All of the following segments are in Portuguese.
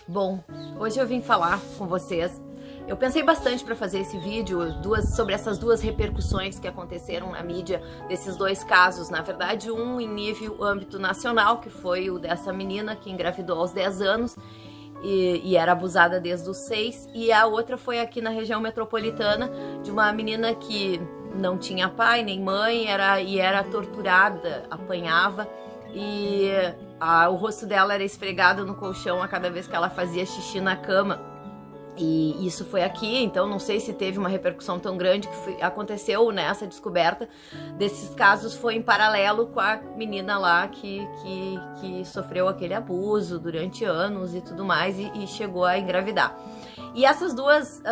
Bom, hoje eu vim falar com vocês. Eu pensei bastante para fazer esse vídeo sobre essas duas repercussões que aconteceram na mídia desses dois casos. Na verdade, um em nível âmbito nacional, que foi o dessa menina que engravidou aos 10 anos e era abusada desde os 6, e a outra foi aqui na região metropolitana, de uma menina que não tinha pai nem mãe, era torturada, apanhava, e o rosto dela era esfregado no colchão a cada vez que ela fazia xixi na cama. E isso foi aqui, então não sei se teve uma repercussão tão grande que aconteceu nessa descoberta desses casos. Foi em paralelo com a menina lá que sofreu aquele abuso durante anos e tudo mais e chegou a engravidar. E essas duas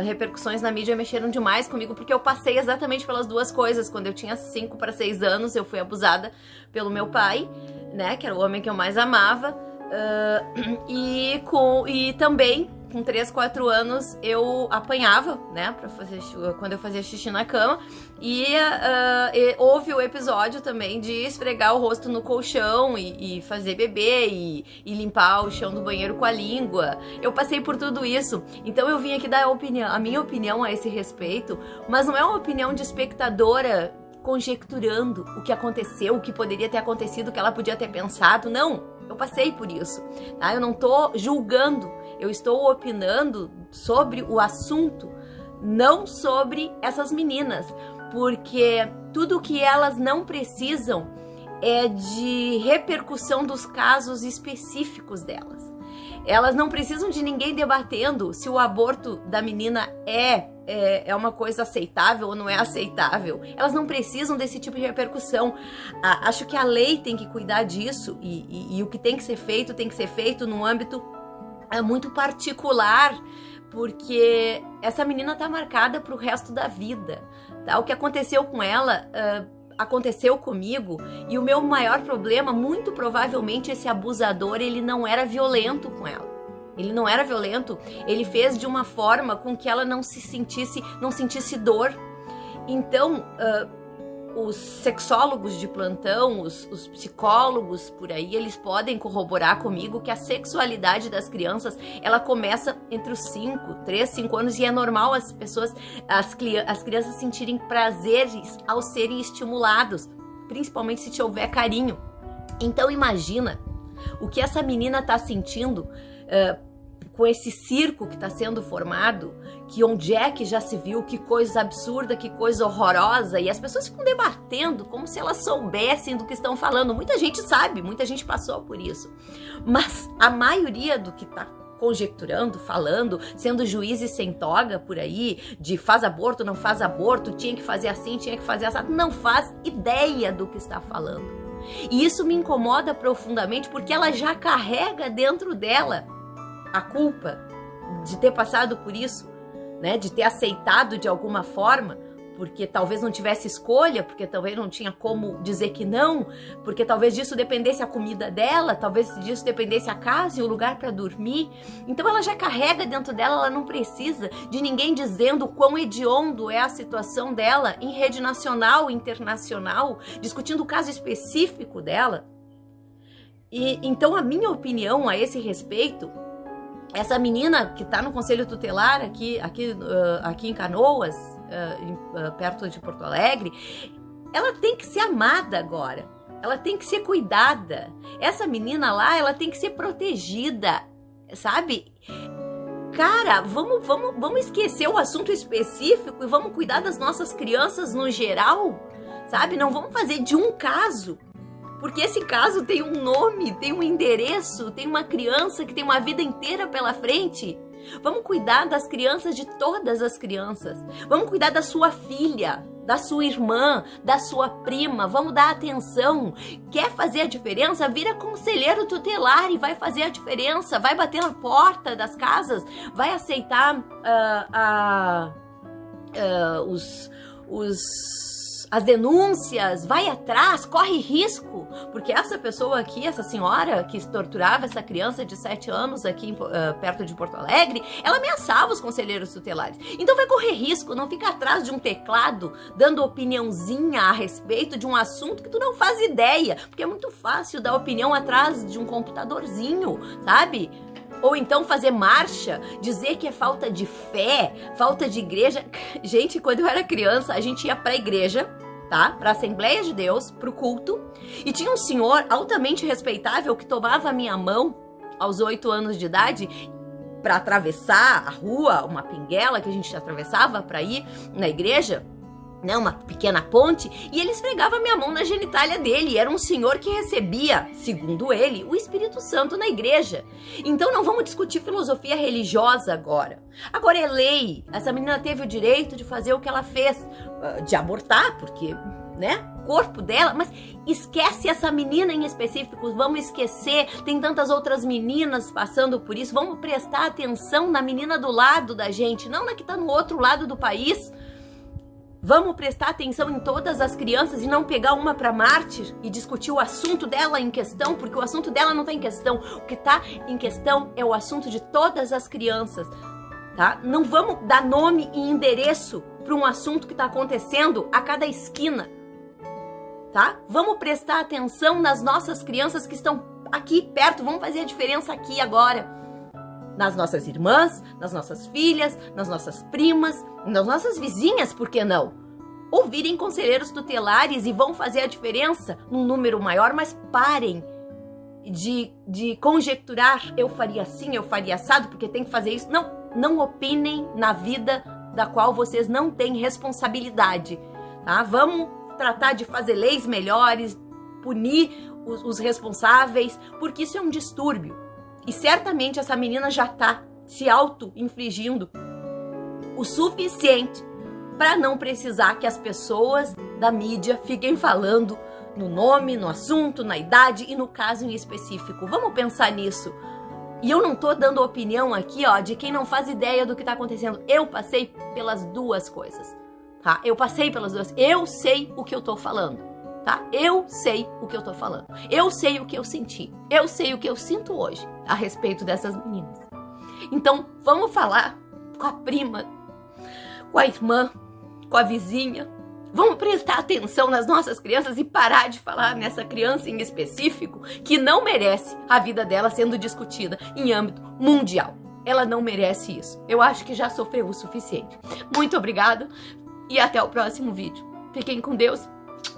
repercussões na mídia mexeram demais comigo, porque eu passei exatamente pelas duas coisas. Quando eu tinha 5 para 6 anos, eu fui abusada pelo meu pai, né, que era o homem que eu mais amava. E também com 3, 4 anos eu apanhava, né, quando eu fazia xixi na cama, e houve o episódio também de esfregar o rosto no colchão e fazer bebê e limpar o chão do banheiro com a língua. Eu passei por tudo isso, então eu vim aqui dar a minha opinião a esse respeito, mas não é uma opinião de espectadora conjecturando o que aconteceu, o que poderia ter acontecido, o que ela podia ter pensado. Não, eu passei por isso, tá? Eu não tô julgando, eu estou opinando sobre o assunto, não sobre essas meninas, porque tudo que elas não precisam é de repercussão dos casos específicos delas. Elas não precisam de ninguém debatendo se o aborto da menina é uma coisa aceitável ou não é aceitável. Elas não precisam desse tipo de repercussão. Acho que a lei tem que cuidar disso e o que tem que ser feito num âmbito muito particular, porque essa menina tá marcada pro resto da vida, tá? O que aconteceu com ela aconteceu comigo, e o meu maior problema, muito provavelmente esse abusador, ele não era violento com ela. Ele não era violento, ele fez de uma forma com que ela não sentisse dor. Então, os sexólogos de plantão, os psicólogos por aí, eles podem corroborar comigo que a sexualidade das crianças, ela começa entre os 3, 5 anos, e é normal as crianças sentirem prazeres ao serem estimulados, principalmente se houver carinho. Então imagina o que essa menina tá sentindo com esse circo que está sendo formado, que onde é que já se viu, que coisa absurda, que coisa horrorosa, e as pessoas ficam debatendo como se elas soubessem do que estão falando. Muita gente sabe, muita gente passou por isso, mas a maioria do que está conjecturando, falando, sendo juízes sem toga por aí, de faz aborto, não faz aborto, tinha que fazer assim, tinha que fazer assim, não faz ideia do que está falando. E isso me incomoda profundamente, porque ela já carrega dentro dela a culpa de ter passado por isso, né? De ter aceitado de alguma forma, porque talvez não tivesse escolha, porque talvez não tinha como dizer que não, porque talvez disso dependesse a comida dela, talvez disso dependesse a casa e o lugar para dormir. Então ela já carrega dentro dela, ela não precisa de ninguém dizendo o quão hediondo é a situação dela em rede nacional e internacional, discutindo o caso específico dela. E então a minha opinião a esse respeito, essa menina que está no Conselho Tutelar aqui em Canoas, perto de Porto Alegre, ela tem que ser amada agora, ela tem que ser cuidada. Essa menina lá, ela tem que ser protegida, sabe? Cara, vamos esquecer o assunto específico e vamos cuidar das nossas crianças no geral, sabe? Não vamos fazer de um caso, porque esse caso tem um nome, tem um endereço, tem uma criança que tem uma vida inteira pela frente. Vamos cuidar das crianças, de todas as crianças. Vamos cuidar da sua filha, da sua irmã, da sua prima. Vamos dar atenção. Quer fazer a diferença? Vira conselheiro tutelar e vai fazer a diferença. Vai bater na porta das casas, vai aceitar as denúncias, vai atrás, corre risco, porque essa pessoa aqui, essa senhora que torturava essa criança de 7 anos aqui perto de Porto Alegre, ela ameaçava os conselheiros tutelares. Então vai correr risco, não fica atrás de um teclado dando opiniãozinha a respeito de um assunto que tu não faz ideia, porque é muito fácil dar opinião atrás de um computadorzinho, sabe? Ou então fazer marcha, dizer que é falta de fé, falta de igreja. Gente, quando eu era criança, a gente ia pra igreja, tá? Pra Assembleia de Deus, pro culto. E tinha um senhor altamente respeitável que tomava a minha mão aos 8 anos de idade pra atravessar a rua, uma pinguela que a gente atravessava pra ir na igreja, né, uma pequena ponte, e ele esfregava minha mão na genitália dele. Era um senhor que recebia, segundo ele, o Espírito Santo na igreja. Então não vamos discutir filosofia religiosa agora. Agora é lei. Essa menina teve o direito de fazer o que ela fez, de abortar, porque, né, corpo dela, mas esquece essa menina em específico, vamos esquecer, tem tantas outras meninas passando por isso, vamos prestar atenção na menina do lado da gente, não na que tá no outro lado do país. Vamos prestar atenção em todas as crianças e não pegar uma para mártir e discutir o assunto dela em questão, porque o assunto dela não está em questão. O que está em questão é o assunto de todas as crianças, tá? Não vamos dar nome e endereço para um assunto que está acontecendo a cada esquina, tá? Vamos prestar atenção nas nossas crianças que estão aqui perto, vamos fazer a diferença aqui agora. Nas nossas irmãs, nas nossas filhas, nas nossas primas, nas nossas vizinhas, por que não? Ouvirem conselheiros tutelares e vão fazer a diferença num número maior, mas parem de conjecturar, eu faria assim, eu faria assado, porque tem que fazer isso. Não opinem na vida da qual vocês não têm responsabilidade, tá? Vamos tratar de fazer leis melhores, punir os responsáveis, porque isso é um distúrbio. E certamente essa menina já tá se auto-infligindo o suficiente para não precisar que as pessoas da mídia fiquem falando no nome, no assunto, na idade e no caso em específico. Vamos pensar nisso. E eu não tô dando opinião aqui, ó, de quem não faz ideia do que tá acontecendo. Eu passei pelas duas coisas, tá? Eu passei pelas duas. Eu sei o que eu tô falando. Tá? Eu sei o que eu tô falando. Eu sei o que eu senti. Eu sei o que eu sinto hoje a respeito dessas meninas. Então, vamos falar com a prima, com a irmã, com a vizinha. Vamos prestar atenção nas nossas crianças e parar de falar nessa criança em específico que não merece a vida dela sendo discutida em âmbito mundial. Ela não merece isso. Eu acho que já sofreu o suficiente. Muito obrigada e até o próximo vídeo. Fiquem com Deus.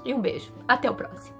E um beijo. Até o próximo.